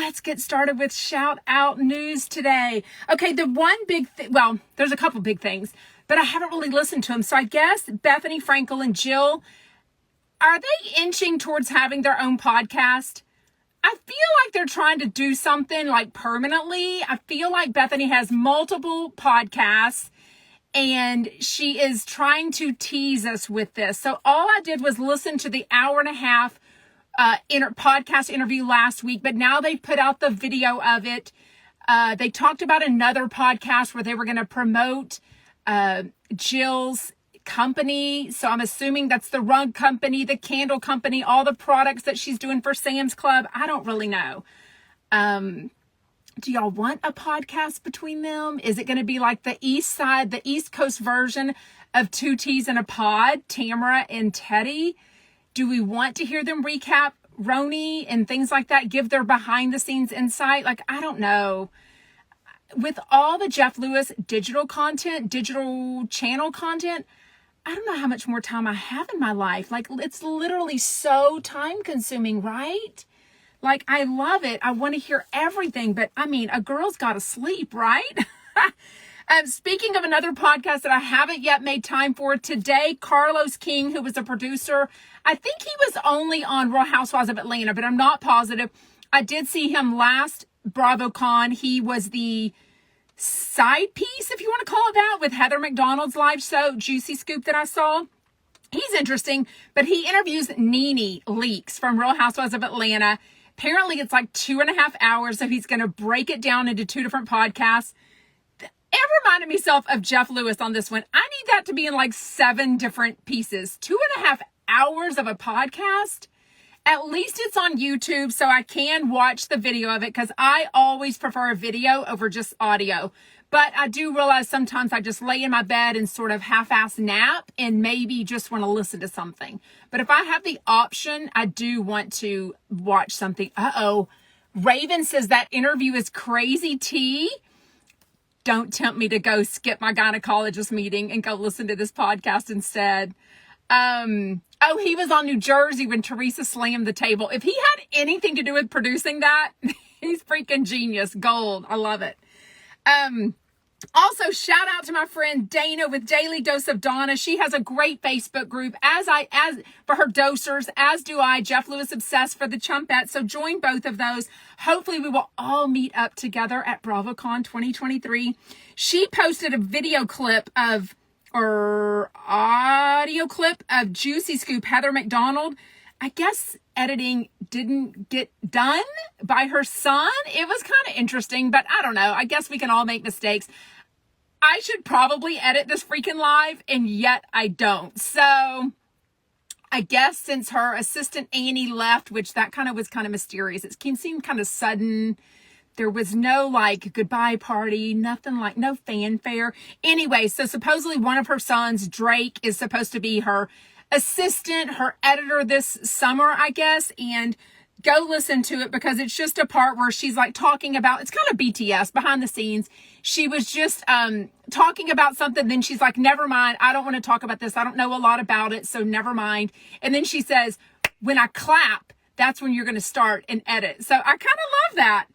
let's get started with shout out news today. Okay, the one big thing, well, there's a couple big things, but I haven't really listened to them. So I guess Bethenny Frankel and Jill, are they inching towards having their own podcast? I feel like they're trying to do something like permanently. I feel like Bethenny has multiple podcasts and she is trying to tease us with this. So all I did was listen to the hour and a half podcast interview last week, but now they put out the video of it. They talked about another podcast where they were going to promote Jill's company. So I'm assuming that's the rug company, the candle company, all the products that she's doing for Sam's Club. I don't really know. Do y'all want a podcast between them? Is it going to be like the East Coast version of Two Teas in a Pod, Tamara and Teddy? Do we want to hear them recap Roni and things like that, give their behind the scenes insight? Like, I don't know. With all the Jeff Lewis digital content, digital channel content, I don't know how much more time I have in my life. Like, it's literally so time consuming, right? Like, I love it. I want to hear everything, but I mean, a girl's got to sleep, right? Speaking of another podcast that I haven't yet made time for today, Carlos King, who was a producer, I think he was only on Real Housewives of Atlanta, but I'm not positive. I did see him last BravoCon. He was the side piece, if you want to call it that, with Heather McDonald's live show, Juicy Scoop, that I saw. He's interesting, but he interviews Nene Leakes from Real Housewives of Atlanta. Apparently, it's like 2.5 hours, so he's going to break it down into 2 different podcasts. It reminded myself of Jeff Lewis on this one. I need that to be in like 7 different pieces. 2.5 hours of a podcast. At least it's on YouTube, so I can watch the video of it, because I always prefer a video over just audio. But I do realize sometimes I just lay in my bed and sort of half-ass nap and maybe just want to listen to something. But if I have the option, I do want to watch something. Raven says that interview is crazy tea. Don't tempt me to go skip my gynecologist meeting and go listen to this podcast instead. He was on New Jersey when Teresa slammed the table. If he had anything to do with producing that, he's freaking genius. Gold. I love it. Also, shout out to my friend Dana with Daily Dose of Donna. She has a great Facebook group, as for her dosers, as do I. Jeff Lewis Obsessed for the Chumpette. So join both of those. Hopefully we will all meet up together at BravoCon 2023. She posted a audio clip of Juicy Scoop, Heather McDonald. I guess editing didn't get done by her son. It was kind of interesting, but I don't know. I guess we can all make mistakes. I should probably edit this freaking live, and yet I don't. So I guess since her assistant Annie left, which that was kind of mysterious. It seemed kind of sudden. There was no like goodbye party, nothing, like no fanfare. Anyway, so supposedly one of her sons, Drake, is supposed to be her assistant, her editor this summer, I guess. And go listen to it, because it's just a part where she's like talking about, it's kind of BTS behind the scenes. She was just talking about something. Then she's like, never mind. I don't want to talk about this. I don't know a lot about it. So never mind. And then she says, when I clap, that's when you're going to start and edit. So I kind of love that.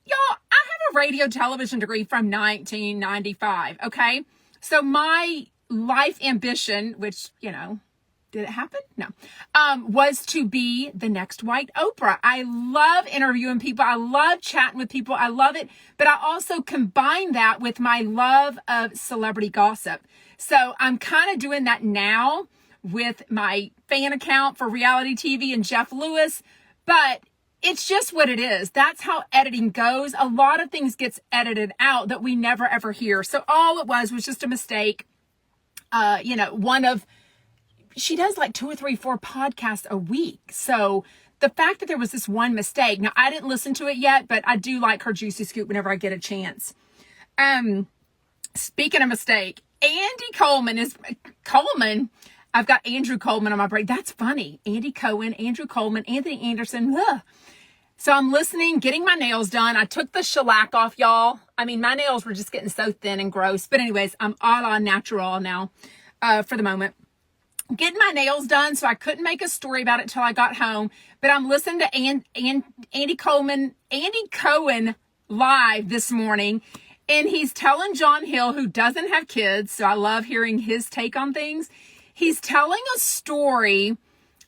Y'all, I have a radio television degree from 1995. Okay. So my life ambition, which, did it happen? No. Was to be the next white Oprah. I love interviewing people. I love chatting with people. I love it. But I also combine that with my love of celebrity gossip. So I'm kind of doing that now with my fan account for reality TV and Jeff Lewis. But it's just what it is. That's how editing goes. A lot of things gets edited out that we never ever hear. So all it was just a mistake. She does like 2 or 3, 4 podcasts a week. So the fact that there was this one mistake, now I didn't listen to it yet, but I do like her Juicy Scoop whenever I get a chance. Speaking of mistake, Coleman, I've got Andrew Coleman on my brain. That's funny. Andy Cohen, Andrew Coleman, Anthony Anderson. Ugh. So I'm listening, getting my nails done. I took the shellac off, y'all. I mean, my nails were just getting so thin and gross. But anyways, I'm a la natural now for the moment. getting my nails done, so I couldn't make a story about it till I got home. But I'm listening to Andy Cohen live this morning, and he's telling John Hill, who doesn't have kids, so I love hearing his take on things. He's telling a story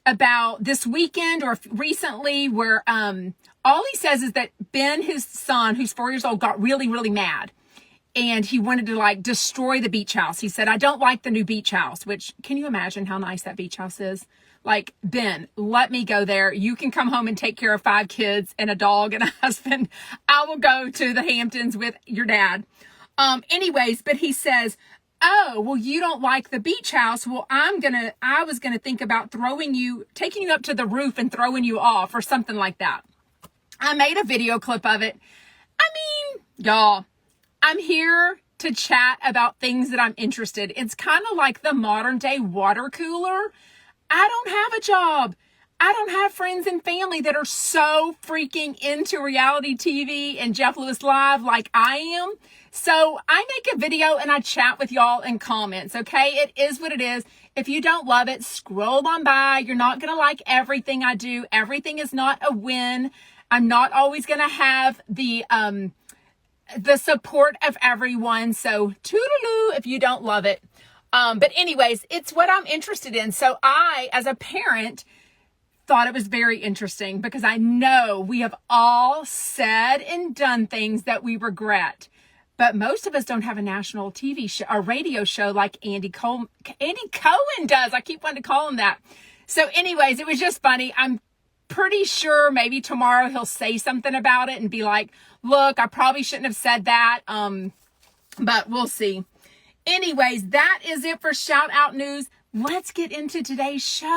about this weekend or recently where all he says is that Ben, his son, who's 4 years old, got really, really mad. And he wanted to like destroy the beach house. He said, I don't like the new beach house, which can you imagine how nice that beach house is? Like, Ben, let me go there. You can come home and take care of 5 kids and a dog and a husband. I will go to the Hamptons with your dad. Anyways, but he says, oh, well, you don't like the beach house. Well, I was going to think about taking you up to the roof and throwing you off or something like that. I made a video clip of it. I mean, y'all, I'm here to chat about things that I'm interested. It's kind of like the modern day water cooler. I don't have a job. I don't have friends and family that are so freaking into reality TV and Jeff Lewis Live like I am. So I make a video and I chat with y'all in comments, okay? It is what it is. If you don't love it, scroll on by. You're not going to like everything I do. Everything is not a win. I'm not always going to have the support of everyone. So toodaloo if you don't love it. But anyways, it's what I'm interested in. So I, as a parent, thought it was very interesting because I know we have all said and done things that we regret. But most of us don't have a national TV show, a radio show like Andy Cohen does. I keep wanting to call him that. So anyways, it was just funny. I'm pretty sure maybe tomorrow he'll say something about it and be like, look, I probably shouldn't have said that. But we'll see. Anyways, that is it for Shout Out News. Let's get into today's show.